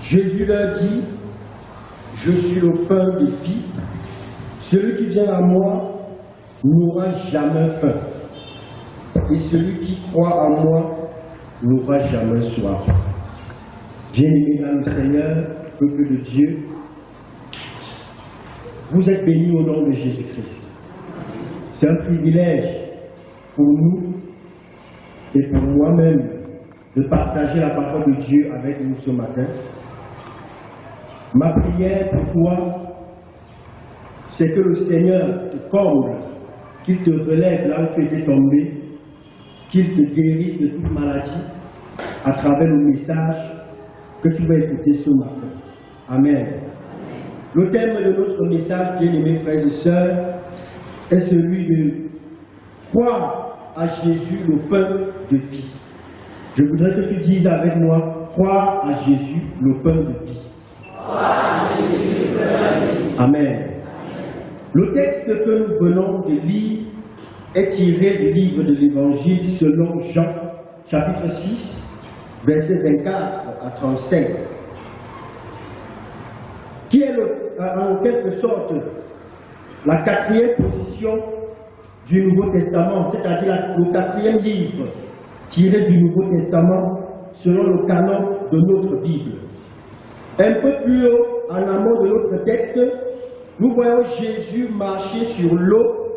Jésus leur dit, je suis le pain de vie. Celui qui vient à moi n'aura jamais faim. Et celui qui croit en moi n'aura jamais soif. Bien-aimés dans le Seigneur, peuple de Dieu, vous êtes bénis au nom de Jésus-Christ. C'est un privilège pour nous et pour moi-même de partager la parole de Dieu avec vous ce matin. Ma prière pour toi, c'est que le Seigneur te comble, qu'il te relève là où tu étais tombé, qu'il te guérisse de toute maladie à travers le message que tu vas écouter ce matin. Amen. Le thème de notre message, bien-aimés frères et sœurs, est celui de croire à Jésus, le pain de vie. Je voudrais que tu dises avec moi, croire à Jésus, le pain de vie. Amen. Le texte que nous venons de lire est tiré du livre de l'Évangile selon Jean, chapitre 6, versets 24 à 35, qui est en quelque sorte la quatrième position du Nouveau Testament, c'est-à-dire le quatrième livre tiré du Nouveau Testament selon le canon de notre Bible. Un peu plus haut, en amont de notre texte, nous voyons Jésus marcher sur l'eau.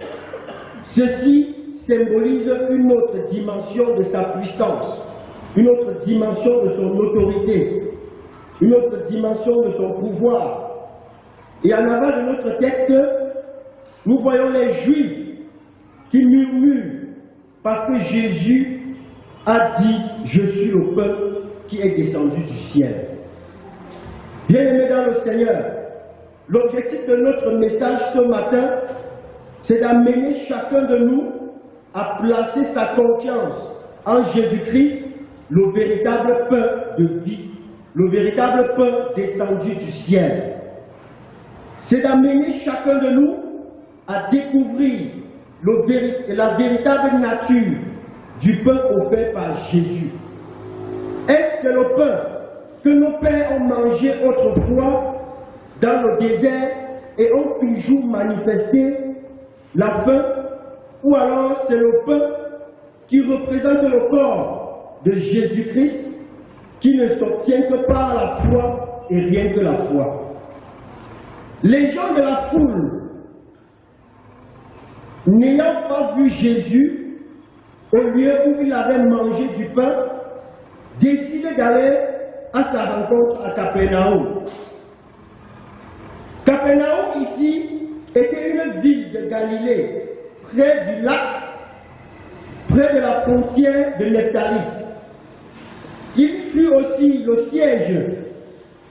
Ceci symbolise une autre dimension de sa puissance, une autre dimension de son autorité, une autre dimension de son pouvoir. Et en aval de notre texte, nous voyons les Juifs qui murmurent parce que Jésus a dit « Je suis le pain qui est descendu du ciel ». Bien-aimés dans le Seigneur, l'objectif de notre message ce matin, c'est d'amener chacun de nous à placer sa confiance en Jésus-Christ, le véritable pain de vie, le véritable pain descendu du ciel. C'est d'amener chacun de nous à découvrir la véritable nature du pain offert par Jésus. Est-ce le pain que nos pères ont mangé autrefois dans le désert et ont toujours manifesté la faim, ou alors c'est le pain qui représente le corps de Jésus-Christ qui ne s'obtient que par la foi et rien que la foi. Les gens de la foule, n'ayant pas vu Jésus au lieu où il avait mangé du pain, décident d'aller à sa rencontre à Capernaum. Capernaum ici était une ville de Galilée, près du lac, près de la frontière de Nephtali. Il fut aussi le siège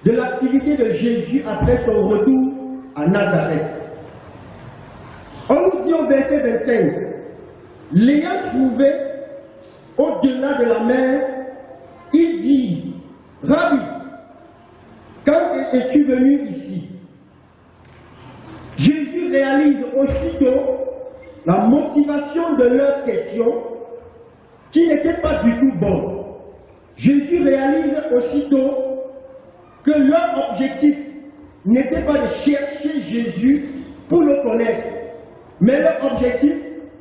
de l'activité de Jésus après son retour à Nazareth. On nous dit au verset 25, l'ayant trouvé au-delà de la mer, il dit, Rabbi, quand es-tu venu ici? Jésus réalise aussitôt la motivation de leur question qui n'était pas du tout bonne. Jésus réalise aussitôt que leur objectif n'était pas de chercher Jésus pour le connaître, mais leur objectif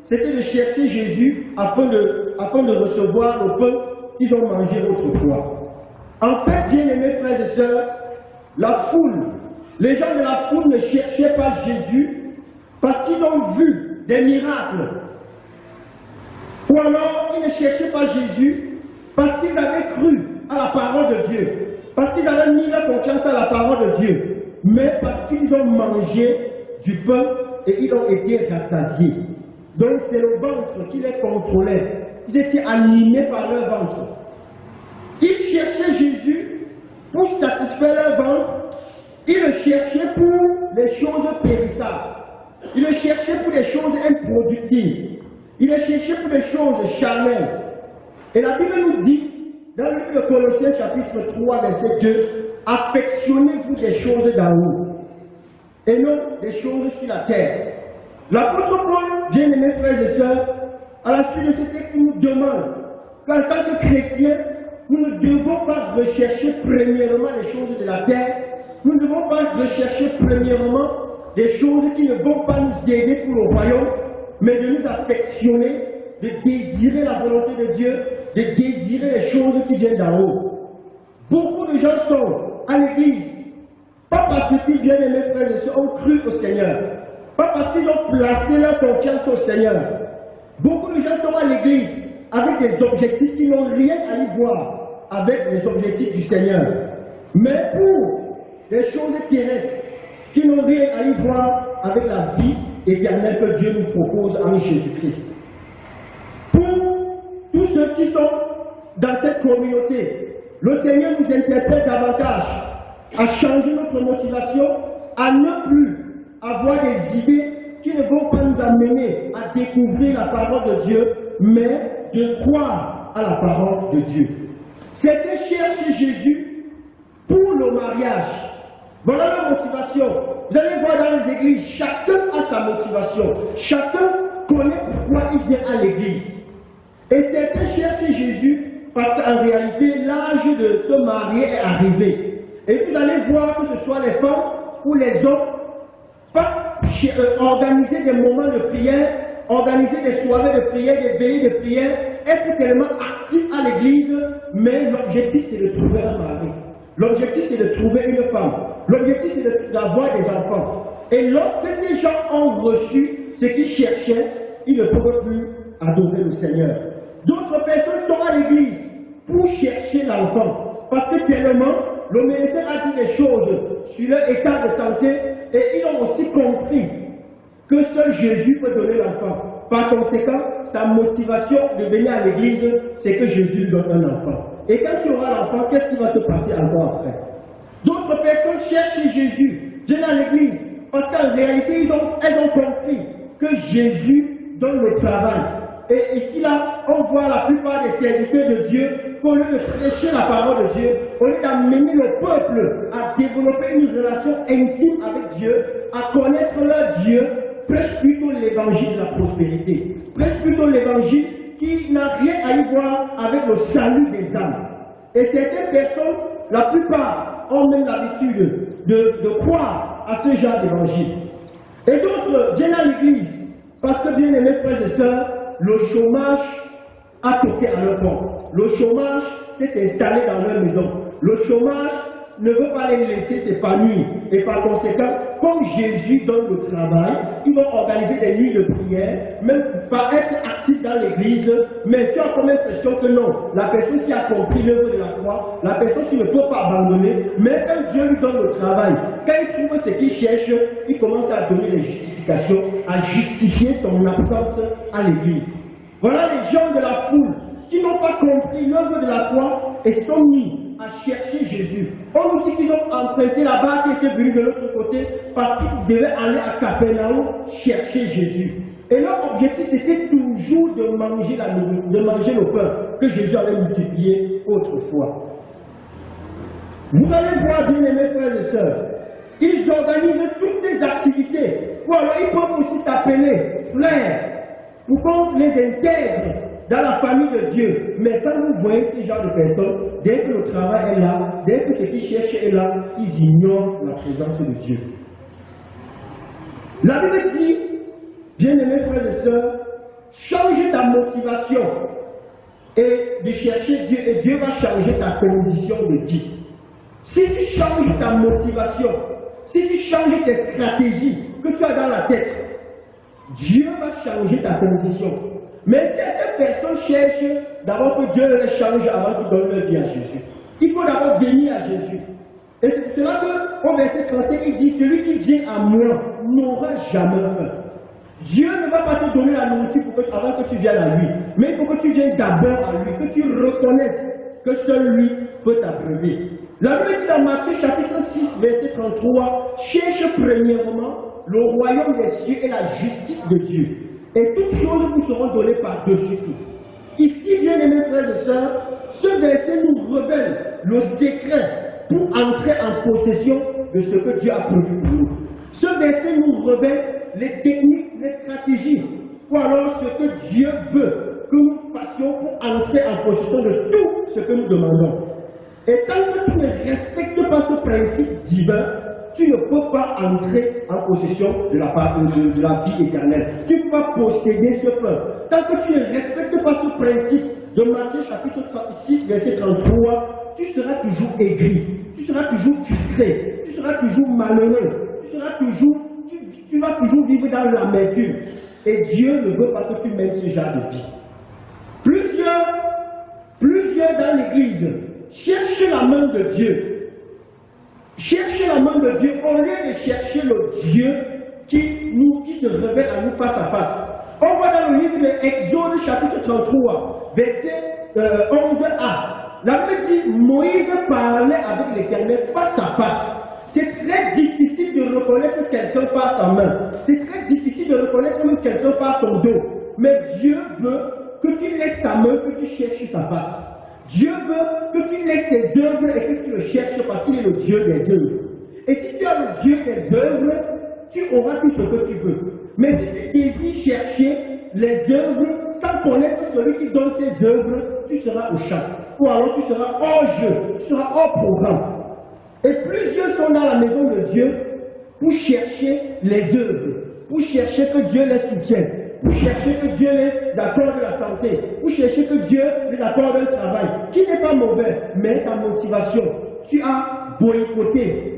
c'était de chercher Jésus afin de recevoir le pain qu'ils ont mangé autrefois. En fait, bien-aimés frères et sœurs, la foule, les gens de la foule ne cherchaient pas Jésus parce qu'ils ont vu des miracles. Ou alors, ils ne cherchaient pas Jésus parce qu'ils avaient cru à la parole de Dieu, parce qu'ils avaient mis leur confiance à la parole de Dieu, mais parce qu'ils ont mangé du pain et ils ont été rassasiés. Donc c'est le ventre qui les contrôlait. Ils étaient animés par leur ventre. Ils cherchaient Jésus pour satisfaire leur ventre. Ils le cherchaient pour les choses périssables. Ils le cherchaient pour des choses improductives. Ils le cherchaient pour des choses charnelles. Et la Bible nous dit, dans le livre de Colossiens chapitre 3, verset 2, affectionnez-vous des choses d'en haut et non des choses sur la terre. L'apôtre Paul, bien-aimés frères et sœurs, à la suite de ce texte, nous demande qu'en tant que chrétien, nous ne devons pas rechercher premièrement les choses de la terre. Nous ne devons pas rechercher premièrement des choses qui ne vont pas nous aider pour le royaume, mais de nous affectionner, de désirer la volonté de Dieu, de désirer les choses qui viennent d'en haut. Beaucoup de gens sont à l'église, pas parce qu'ils, bien aimés frères et sœurs, ont cru au Seigneur, pas parce qu'ils ont placé leur confiance au Seigneur. Beaucoup de gens sont à l'église avec des objectifs qui n'ont rien à y voir avec les objectifs du Seigneur. Mais pour les choses terrestres qui n'ont rien à y voir avec la vie éternelle que Dieu nous propose en Jésus-Christ. Pour tous ceux qui sont dans cette communauté, le Seigneur nous interpelle davantage à changer notre motivation, à ne plus avoir des idées qui ne vont pas nous amener à découvrir la parole de Dieu, mais de croire à la parole de Dieu. C'était chercher Jésus pour le mariage. Voilà la motivation. Vous allez voir dans les églises, chacun a sa motivation. Chacun connaît pourquoi il vient à l'église. Et c'était chercher Jésus parce qu'en réalité, l'âge de se marier est arrivé. Et vous allez voir que ce soit les femmes ou les hommes, organiser des moments de prière, organiser des soirées de prière, des veillées de prière, être tellement actif à l'église, mais l'objectif c'est de trouver un mari. L'objectif c'est de trouver une femme. L'objectif c'est d'avoir des enfants. Et lorsque ces gens ont reçu ce qu'ils cherchaient, ils ne peuvent plus adorer le Seigneur. D'autres personnes sont à l'église pour chercher l'enfant. Parce que tellement, le médecin a dit des choses sur leur état de santé et ils ont aussi compris que seul Jésus peut donner l'enfant. Par conséquent, sa motivation de venir à l'église, c'est que Jésus lui donne un enfant. Et quand tu auras l'enfant, qu'est-ce qui va se passer encore après? D'autres personnes cherchent Jésus, viennent à l'église, parce qu'en réalité, elles ont compris que Jésus donne le travail. Et ici, là, on voit la plupart des serviteurs de Dieu, qu'au lieu de prêcher la parole de Dieu, au lieu d'amener le peuple à développer une relation intime avec Dieu, à connaître leur Dieu, prêche plutôt l'évangile de la prospérité. Prêche plutôt l'évangile qui n'a rien à y voir avec le salut des âmes. Et certaines personnes, la plupart, ont même l'habitude de croire à ce genre d'évangile. Et d'autres viennent à l'église, parce que, bien aimés frères et sœurs, le chômage a toqué à leur porte. Le chômage s'est installé dans leur maison. Le chômage ne veut pas les laisser s'épanouir. Et par conséquent, comme Jésus donne le travail, ils vont organiser des nuits de prière, même pas être actifs dans l'église, mais tu as comme l'impression que non, la personne s'y a compris l'œuvre de la croix, la personne s'y ne peut pas abandonner, mais quand Dieu lui donne le travail, quand il trouve ce qu'il cherche, il commence à donner des justifications, à justifier son absence à l'église. Voilà les gens de la foule qui n'ont pas compris l'œuvre de la croix et sont mis à chercher Jésus. On nous dit qu'ils ont emprunté la barque qui était venue de l'autre côté parce qu'ils devaient aller à Capernaum chercher Jésus. Et leur objectif c'était toujours de manger la nourriture, de manger le pain que Jésus avait multiplié autrefois. Vous allez voir, bien aimés frères et sœurs, ils organisent toutes ces activités. Ou alors ils peuvent aussi s'appeler frères pour qu'on les intègre dans la famille de Dieu. Mais quand vous voyez ce genre de personnes, dès que le travail est là, dès que ce qu'ils cherchent est là, ils ignorent la présence de Dieu. La Bible dit, bien-aimés frères et sœurs, change ta motivation et de chercher Dieu, et Dieu va changer ta condition de vie. Si tu changes ta motivation, si tu changes tes stratégies que tu as dans la tête, Dieu va changer ta condition. Mais certaines personnes cherchent d'abord que Dieu les change avant qu'ils donnent leur vie à Jésus. Il faut d'abord venir à Jésus. Et c'est pour cela qu'au verset 35, il dit, celui qui vient à moi n'aura jamais faim. Dieu ne va pas te donner la nourriture avant que tu viennes à lui. Mais il faut que tu viennes d'abord à lui, que tu reconnaisses que seul lui peut t'abreuver. La Bible dit dans Matthieu chapitre 6, verset 33, cherche premièrement le royaume des cieux et la justice de Dieu. Et toutes choses vous seront données par-dessus tout. Ici, bien aimés frères et sœurs, ce verset nous révèle le secret pour entrer en possession de ce que Dieu a prévu pour nous. Ce verset nous révèle les techniques, les stratégies, ou alors ce que Dieu veut que nous fassions pour entrer en possession de tout ce que nous demandons. Et tant que tu ne respectes pas ce principe divin, tu ne peux pas entrer en possession de la vie éternelle. Tu ne peux pas posséder ce peuple. Tant que tu ne respectes pas ce principe de Matthieu chapitre 6, verset 33, tu seras toujours aigri, tu seras toujours frustré, tu seras toujours malheureux, tu vas toujours vivre dans l'amertume. Et Dieu ne veut pas que tu mènes ce genre de vie. Plusieurs dans l'église cherchent la main de Dieu. Cherchez la main de Dieu au lieu de chercher le Dieu qui se révèle à nous face à face. On voit dans le livre de Exode chapitre 33, verset 11a. La Bible dit, Moïse parlait avec l'Éternel face à face. C'est très difficile de reconnaître quelqu'un par sa main. C'est très difficile de reconnaître même quelqu'un par son dos. Mais Dieu veut que tu laisses sa main, que tu cherches sa face. Dieu veut que tu laisses ses œuvres et que tu le cherches parce qu'il est le Dieu des œuvres. Et si tu as le Dieu des œuvres, tu auras tout ce que tu veux. Mais si tu désires chercher les œuvres sans connaître celui qui donne ses œuvres, tu seras au champ. Ou alors tu seras hors jeu, tu seras hors programme. Et plusieurs sont dans la maison de Dieu pour chercher les œuvres, pour chercher que Dieu les soutienne, pour chercher que Dieu les accorde de la santé, pour chercher que Dieu les accorde un travail, qui n'est pas mauvais, mais ta motivation. Tu as boycotté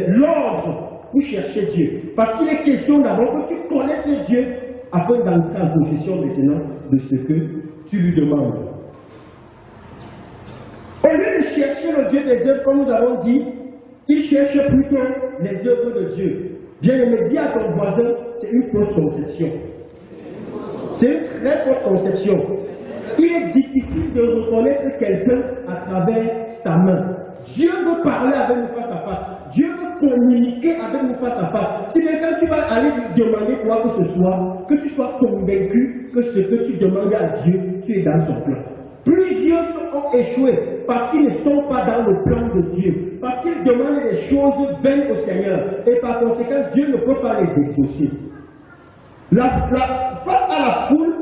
l'ordre pour chercher Dieu. Parce qu'il est question d'abord que tu connaisses Dieu afin d'entrer en possession maintenant de ce que tu lui demandes. Au lieu de chercher le Dieu des œuvres, comme nous avons dit, il cherche plutôt les œuvres de Dieu. Bien-aimé, dis à ton voisin, c'est une fausse conception. C'est une très fausse conception. Il est difficile de reconnaître quelqu'un à travers sa main. Dieu veut parler avec nous face à face. Dieu veut communiquer avec nous face à face. Si quelqu'un tu vas aller lui demander quoi que ce soit, que tu sois convaincu que ce que tu demandes à Dieu, tu es dans son plan. Plusieurs ont échoué parce qu'ils ne sont pas dans le plan de Dieu, parce qu'ils demandent des choses vaines au Seigneur et par conséquent Dieu ne peut pas les exaucer. Face à la foule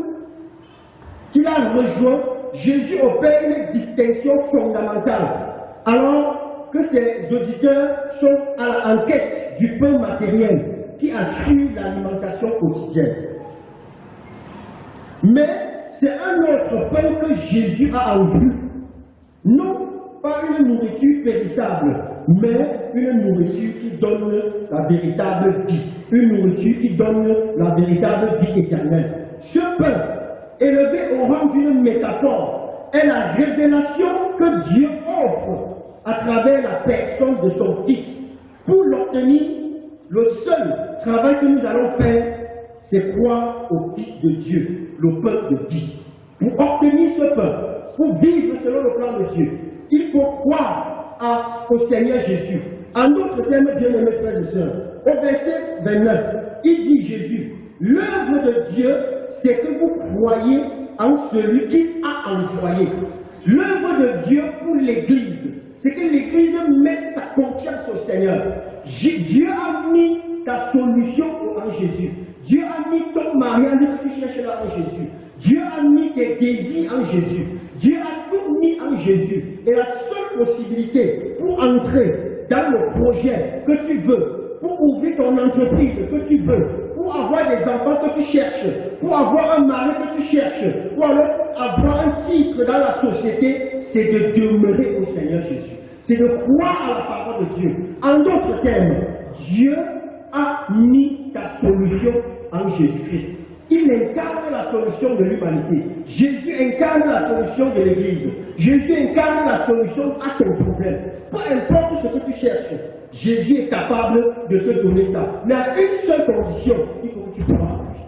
qu'il a rejoint, Jésus opère une distinction fondamentale. Alors que ses auditeurs sont en quête du pain matériel qui assure l'alimentation quotidienne. Mais c'est un autre pain que Jésus a en vue. Non pas une nourriture périssable, mais une nourriture qui donne la véritable vie. Une nourriture qui donne la véritable vie éternelle. Ce pain, élevé au rang d'une métaphore, est la révélation que Dieu offre à travers la personne de son Fils. Pour l'obtenir, le seul travail que nous allons faire, c'est croire au Fils de Dieu, le pain de vie. Pour obtenir ce pain, pour vivre selon le plan de Dieu, il faut croire au Seigneur Jésus. En d'autres termes, bien-aimés frères et sœurs, au verset 29, il dit Jésus, l'œuvre de Dieu, c'est que vous croyez en celui qui a envoyé. L'œuvre de Dieu pour l'Église, c'est que l'Église mette sa confiance au Seigneur. Dieu a mis ta solution en Jésus. Dieu a mis ton mariage que tu cherches là en Jésus. Dieu a mis tes désirs en Jésus. Dieu a tout mis en Jésus. Et la seule possibilité pour entrer dans le projet que tu veux, pour ouvrir ton entreprise que tu veux, pour avoir des enfants que tu cherches, pour avoir un mari que tu cherches, pour avoir un titre dans la société, c'est de demeurer au Seigneur Jésus. C'est de croire à la parole de Dieu. En d'autres termes, Dieu a mis ta solution en Jésus-Christ. Il incarne la solution de l'humanité. Jésus incarne la solution de l'Église. Jésus incarne la solution à ton problème. Peu importe ce que tu cherches, Jésus est capable de te donner ça. Mais à une seule condition, il faut que tu crois en lui.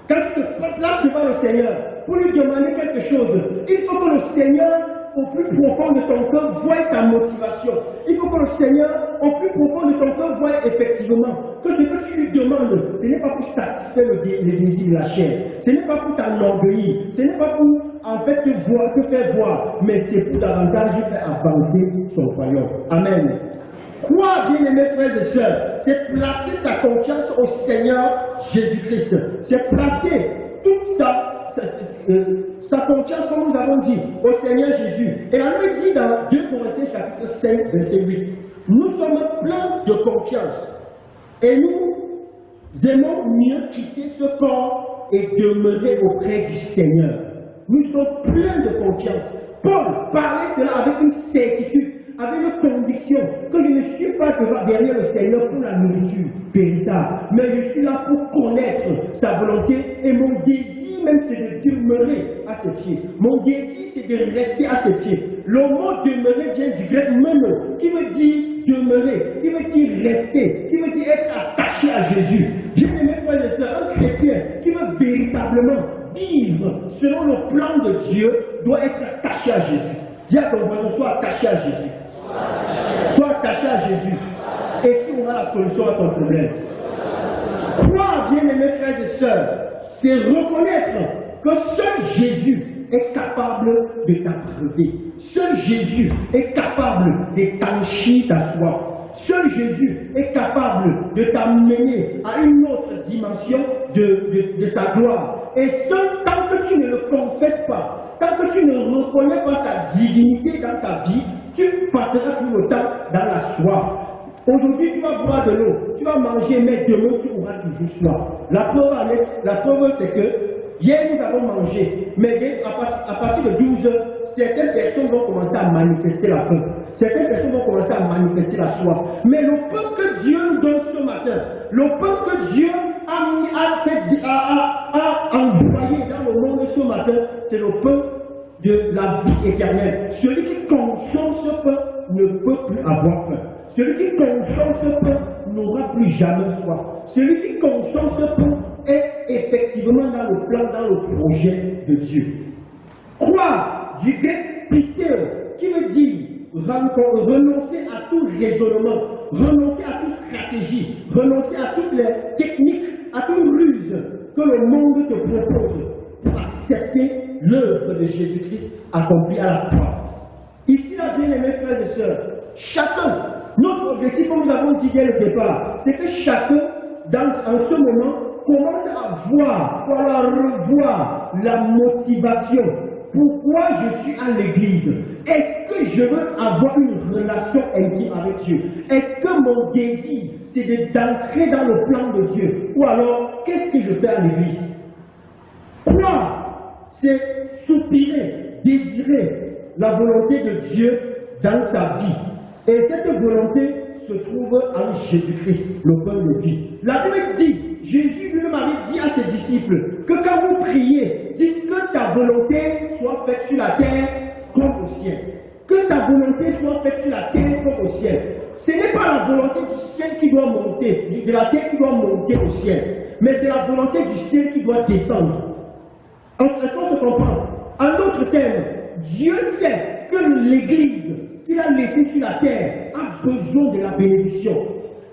Quand tu te places devant le Seigneur pour lui demander quelque chose, il faut que le Seigneur, au plus profond de ton cœur, voie ta motivation. Il faut que le Seigneur, au plus profond de ton cœur, voie effectivement que ce que tu lui demandes, ce n'est pas pour satisfaire les désirs de la chair, ce n'est pas pour t'enorgueillir, ce n'est pas pour en fait te faire voir, mais c'est pour davantage faire avancer son royaume. Amen. Croire, bien-aimés frères et sœurs, c'est placer sa confiance au Seigneur Jésus-Christ. C'est placer toute sa confiance, comme nous avons dit, au Seigneur Jésus. Et la Bible dit dans 2 Corinthiens chapitre 5, verset 8, nous sommes pleins de confiance. Et nous aimons mieux quitter ce corps et demeurer auprès du Seigneur. Nous sommes pleins de confiance. Paul parlait cela avec une certitude, avec une conviction que je ne suis pas derrière le Seigneur pour la nourriture véritable, mais je suis là pour connaître sa volonté et mon désir même c'est de demeurer à ses pieds. Mon désir c'est de rester à ses pieds. Le mot demeurer vient du grec meno, qui veut dire demeurer, qui veut dire rester, qui veut dire être attaché à Jésus. Bien-aimés frères et sœurs, un chrétien qui veut véritablement vivre selon le plan de Dieu doit être attaché à Jésus. Dis à ton voisin, sois attaché à Jésus. Sois attaché à Jésus. Et tu auras la solution à ton problème. Croire, bien-aimés frères et sœurs, c'est reconnaître que seul Jésus est capable de t'abreuver. Seul Jésus est capable d'étanchir ta soif. Seul Jésus est capable de t'amener à une autre dimension de sa gloire. Et seul, tant que tu ne le confesses pas, tant que tu ne reconnais pas sa divinité dans ta vie, tu passeras tout le temps dans la soif. Aujourd'hui, tu vas boire de l'eau, tu vas manger, mais demain, tu auras toujours soif. La preuve c'est que hier, nous avons mangé, mais à partir de 12 heures, certaines personnes vont commencer à manifester la faim. Certaines personnes vont commencer à manifester la soif. Mais le pain que Dieu nous donne ce matin, le pain que Dieu a envoyé dans le monde ce matin, c'est le pain de la vie éternelle. Celui qui consomme ce pain ne peut plus avoir faim. Celui qui consomme ce pain n'aura plus jamais soif. Celui qui consomme ce pain est effectivement dans le plan, dans le projet de Dieu. Croire, du grec pistéo, qui veut dire renoncer à tout raisonnement, renoncer à toute stratégie, renoncer à toutes les techniques, à toute ruse que le monde te propose pour accepter l'œuvre de Jésus-Christ accomplie à la croix. Ici, là, bien aimés frères et sœurs, chacun, notre objectif, comme nous avons dit dès le départ, c'est que chacun, en ce moment, commence à voir, ou à revoir la motivation. Pourquoi je suis à l'église? Est-ce que je veux avoir une relation intime avec Dieu? Est-ce que mon désir, c'est d'entrer dans le plan de Dieu? Ou alors, qu'est-ce que je fais à l'église? Croire, c'est soupirer, désirer la volonté de Dieu dans sa vie. Et cette volonté se trouve en Jésus-Christ, le pain de vie. La Bible dit, Jésus lui-même avait dit à ses disciples que quand vous priez, dites que ta volonté soit faite sur la terre comme au ciel. Que ta volonté soit faite sur la terre comme au ciel. Ce n'est pas la volonté du ciel qui doit monter, de la terre qui doit monter au ciel, mais c'est la volonté du ciel qui doit descendre. Est-ce qu'on se comprend? En d'autres termes, Dieu sait que l'Église qu'il a laissée sur la terre a besoin de la bénédiction.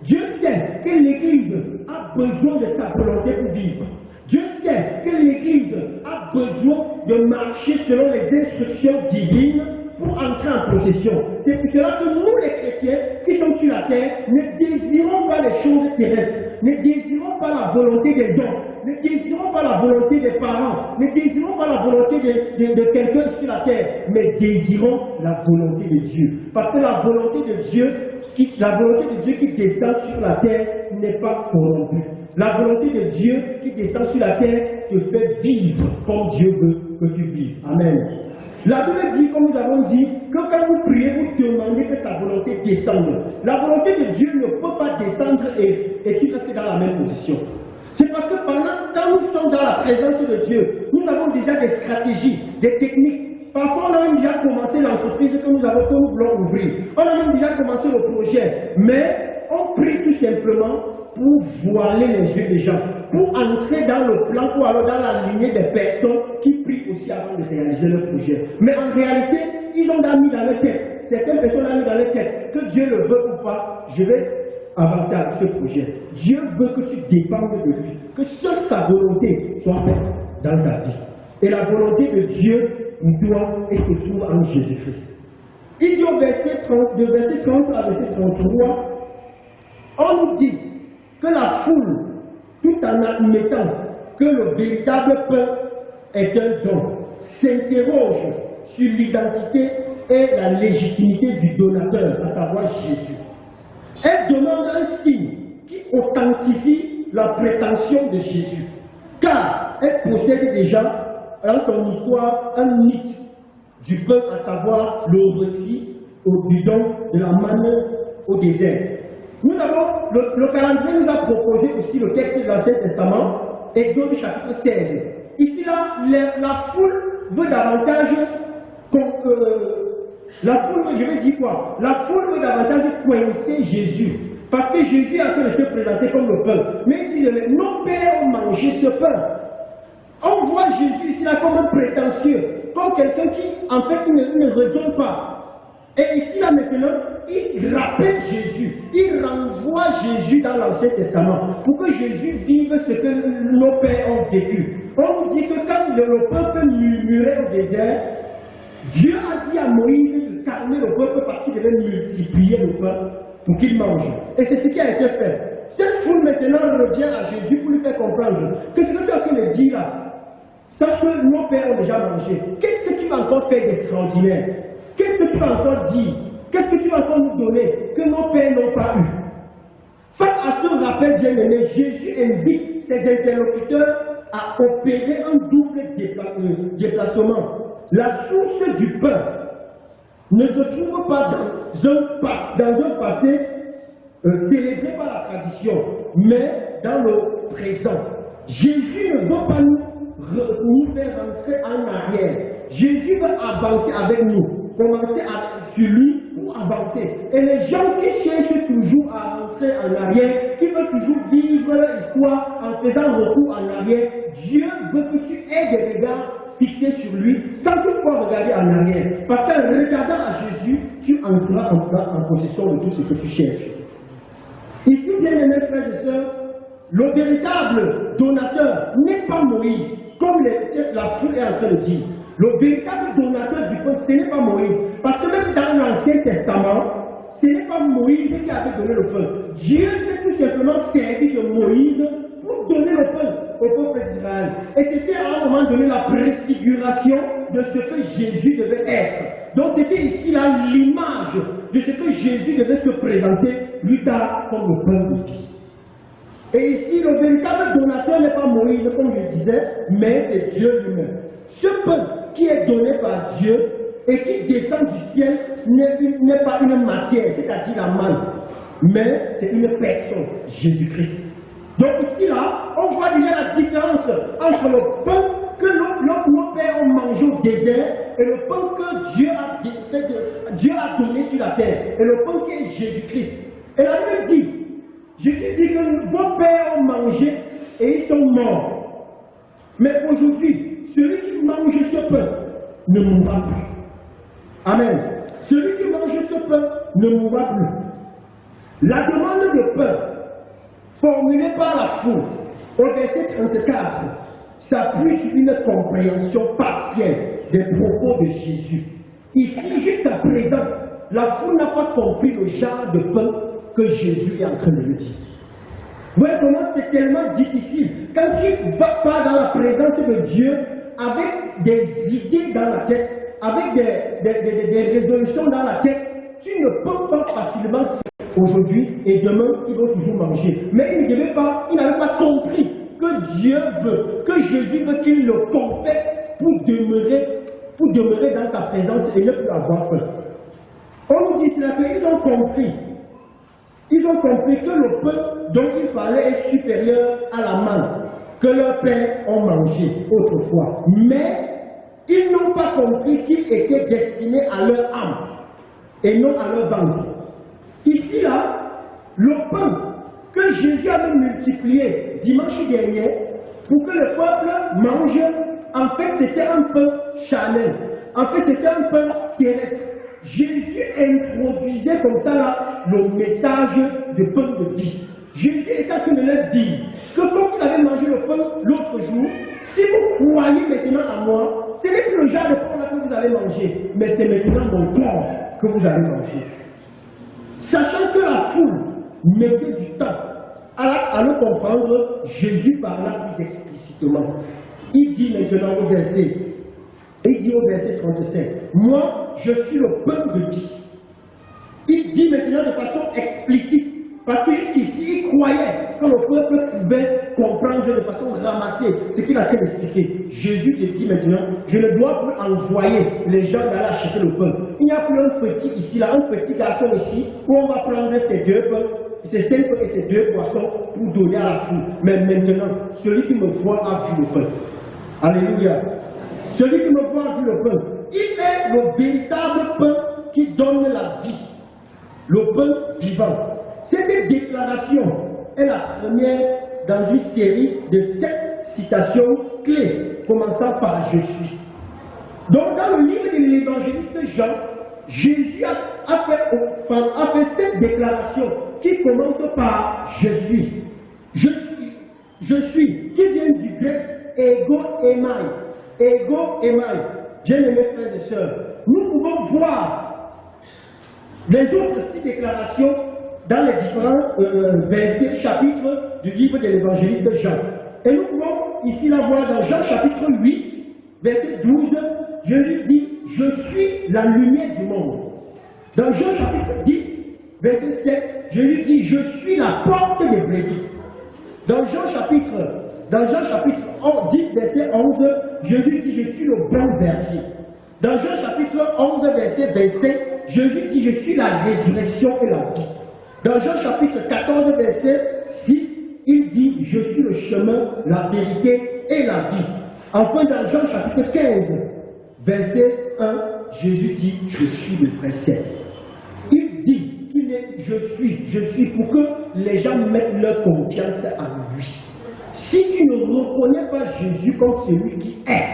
Dieu sait que l'Église a besoin de sa volonté pour vivre. Dieu sait que l'Église a besoin de marcher selon les instructions divines pour entrer en possession. C'est pour cela que nous, les chrétiens qui sommes sur la terre, ne désirons pas les choses terrestres, ne désirons pas la volonté des dons, ne désirons pas la volonté des parents, ne désirons pas la volonté de quelqu'un sur la terre, mais désirons la volonté de Dieu. Parce que la volonté de Dieu qui descend sur la terre n'est pas corrompue. La volonté de Dieu qui descend sur la terre te fait vivre comme Dieu veut que tu vives. Amen. La Bible dit, comme nous avons dit, que quand vous priez, vous demandez que sa volonté descende. La volonté de Dieu ne peut pas descendre et tu restes dans la même position. C'est parce que quand nous sommes dans la présence de Dieu, nous avons déjà des stratégies, des techniques. Parfois, on a même déjà commencé l'entreprise que nous voulons ouvrir. On a même déjà commencé le projet. Mais on prie tout simplement pour voiler les yeux des gens, pour entrer dans le plan ou alors dans la lignée des personnes qui prient aussi avant de réaliser le projet. Mais en réalité, ils ont mis dans leur tête, certaines personnes ont mis dans leur tête que Dieu le veut ou pas, je vais avancer avec ce projet. Dieu veut que tu dépendes de lui, que seule sa volonté soit faite dans ta vie. Et la volonté de Dieu doit et se trouve en Jésus-Christ. Il dit au verset 30, de verset 30 à verset 33, on nous dit que la foule, tout en admettant que le véritable pain est un don, s'interroge sur l'identité et la légitimité du donateur, à savoir Jésus. Elle demande un signe qui authentifie la prétention de Jésus, car elle possède déjà dans son histoire un mythe du pain, à savoir le récit du don de la manne au désert. Nous avons, le calendrier nous a proposé aussi le texte de l'Ancien Testament, Exode chapitre 16. Ici, là, la foule veut davantage, la foule, je vais dire quoi? La foule veut davantage coincer Jésus, parce que Jésus est en train de se présenter comme le pain. Mais il dit, nos pères ont mangé ce pain. On voit Jésus ici là comme un prétentieux, comme quelqu'un qui, en fait, ne raisonne pas. Et ici là maintenant, il rappelle Jésus, il renvoie Jésus dans l'Ancien Testament pour que Jésus vive ce que nos pères ont vécu. On nous dit que quand le peuple murmurait au désert, Dieu a dit à Moïse de calmer le peuple parce qu'il devait multiplier le pain pour qu'il mange. Et c'est ce qui a été fait. Cette foule maintenant revient à Jésus pour lui faire comprendre que ce que tu as pu me dire là, sache que nos pères ont déjà mangé. Qu'est-ce que tu vas encore faire d'extraordinaire? Qu'est-ce que tu vas encore dire? Qu'est-ce que tu vas encore nous donner que nos pères n'ont pas eu? Face à ce rappel bien-aimé, Jésus invite ses interlocuteurs à opérer un double déplacement. La source du pain ne se trouve pas dans un passé célébré par la tradition, mais dans le présent. Jésus ne veut pas nous faire rentrer en arrière. Jésus veut avancer avec nous, commencer sur lui pour avancer. Et les gens qui cherchent toujours à rentrer en arrière, qui veulent toujours vivre leur histoire en faisant recours en arrière, Dieu veut que tu aies des regards fixés sur lui, sans toutefois regarder en arrière. Parce qu'en regardant à Jésus, tu entreras en possession de tout ce que tu cherches. Ici, bien aimés frères et sœurs, le véritable donateur n'est pas Moïse, comme la foule est en train de dire. Le véritable donateur du pain, ce n'est pas Moïse. Parce que même dans l'Ancien Testament, ce n'est pas Moïse qui avait donné le pain. Dieu s'est tout simplement servi de Moïse pour donner le pain au peuple d'Israël. Et c'était à un moment donné la préfiguration de ce que Jésus devait être. Donc c'était ici là l'image de ce que Jésus devait se présenter plus tard comme le pain de vie. Et ici, le véritable donateur n'est pas Moïse, comme je disais, mais c'est Dieu lui-même. Ce pain qui est donné par Dieu et qui descend du ciel n'est pas une matière, c'est-à-dire la manne, mais c'est une personne, Jésus-Christ. Donc ici, là, on voit déjà la différence entre le pain que nos pères ont mangé au désert et le pain que Dieu a donné sur la terre, et le pain qui est Jésus-Christ. Et la Bible dit, Jésus dit que vos pères ont mangé et ils sont morts. Mais aujourd'hui, celui qui mange ce pain ne mourra plus. Amen. Celui qui mange ce pain ne mourra plus. La demande de pain formulée par la foule au verset 34 s'appuie sur une compréhension partielle des propos de Jésus. Ici, jusqu'à présent, la foule n'a pas compris le genre de pain que Jésus est en train de lui dire. Vous voyez comment c'est tellement difficile. Quand tu ne vas pas dans la présence de Dieu avec des idées dans la tête, avec des résolutions dans la tête, tu ne peux pas facilement aujourd'hui et demain, il va toujours manger. Mais il n'avait pas compris que Dieu veut, que Jésus veut qu'il le confesse pour demeurer dans sa présence et ne plus avoir peur. On nous dit cela qu'ils ont compris. Ils ont compris que le pain dont ils parlaient est supérieur à la manne que leurs pères ont mangé autrefois. Mais ils n'ont pas compris qu'il était destiné à leur âme et non à leur ventre. Ici, là, le pain que Jésus avait multiplié dimanche dernier pour que le peuple mange, en fait, c'était un pain charnel. En fait, c'était un pain terrestre. Jésus introduisait comme ça là, le message de pain de vie. Jésus est en train de leur dire que comme vous avez mangé le pain l'autre jour, si vous croyez maintenant à moi, ce n'est plus le genre de pain là que vous allez manger, mais c'est maintenant mon corps que vous allez manger. Sachant que la foule mettait du temps à le comprendre, Jésus parla plus explicitement. Il dit maintenant au verset 37, moi, je suis le pain de vie. Il dit maintenant de façon explicite, parce que jusqu'ici, il croyait, quand le peuple pouvait comprendre de façon ramassée ce qu'il a fait expliquer. Jésus te dit maintenant, je ne dois plus envoyer les gens d'aller acheter le pain. Il n'y a plus un petit ici, là, un petit garçon ici, où on va prendre ces 2 pains, ces 5 pains et ces 2 poissons pour donner à la foule. Mais maintenant, celui qui me voit a vu le pain. Alléluia. Celui qui me voit a vu le pain. Il est le véritable pain qui donne la vie. Le pain vivant. Cette déclaration est la première dans une série de 7 citations clés, commençant par « Je suis ». Donc, dans le livre de l'évangéliste Jean, Jésus a fait cette déclaration qui commence par « Je suis ». Je suis, qui vient du grec « ego emai ». Ego emai. Bien-aimés frères et sœurs, nous pouvons voir les autres 6 déclarations dans les différents versets, chapitres du livre de l'évangéliste Jean. Et nous pouvons ici la voir dans Jean chapitre 8, verset 12, Jésus dit « Je suis la lumière du monde ». Dans Jean chapitre 10, verset 7, Jésus dit « Je suis la porte des brebis ». Dans Jean chapitre 10, verset 11, Jésus dit « Je suis le bon berger ». Dans Jean chapitre 11, verset 25, Jésus dit « Je suis la résurrection et la vie ». Dans Jean chapitre 14, verset 6, il dit « Je suis le chemin, la vérité et la vie ». Enfin, dans Jean chapitre 15, verset 1, Jésus dit « Je suis le vrai cep ». Il dit qu'il est « Je suis » pour que les gens mettent leur confiance en lui. Si tu ne reconnais pas Jésus comme celui qui est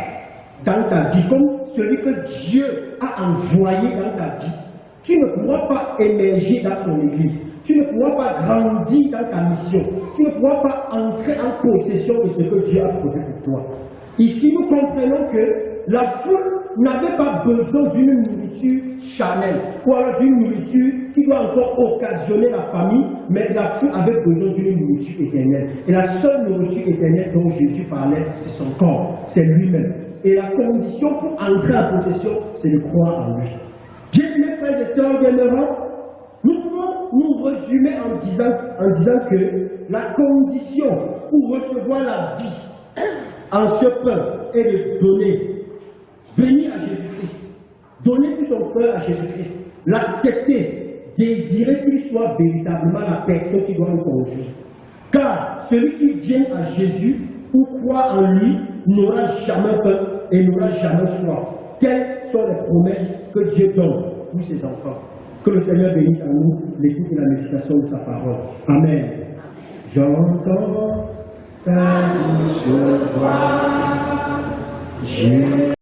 dans ta vie, comme celui que Dieu a envoyé dans ta vie, tu ne pourras pas émerger dans son église. Tu ne pourras pas grandir dans ta mission. Tu ne pourras pas entrer en possession de ce que Dieu a produit pour toi. Ici, nous comprenons que la foule n'avait pas besoin d'une nourriture charnelle ou alors d'une nourriture qui doit encore occasionner la famille, mais la foule avait besoin d'une nourriture éternelle. Et la seule nourriture éternelle dont Jésus parlait, c'est son corps, c'est lui-même. Et la condition pour entrer en possession, c'est de croire en lui. Bien-aimés frères et sœurs bien-aimants, nous pouvons nous résumer en disant que la condition pour recevoir la vie en ce peuple est de donner, venir à Jésus-Christ, donner tout son cœur à Jésus-Christ, l'accepter, désirer qu'il soit véritablement la personne qui doit nous conduire. Car celui qui vient à Jésus ou croit en lui n'aura jamais peur et n'aura jamais soif. Telles sont les promesses que Dieu donne pour ses enfants. Que le Seigneur bénisse à nous l'écoute et la méditation de sa parole. Amen. J'entends ta douce voix, Jésus.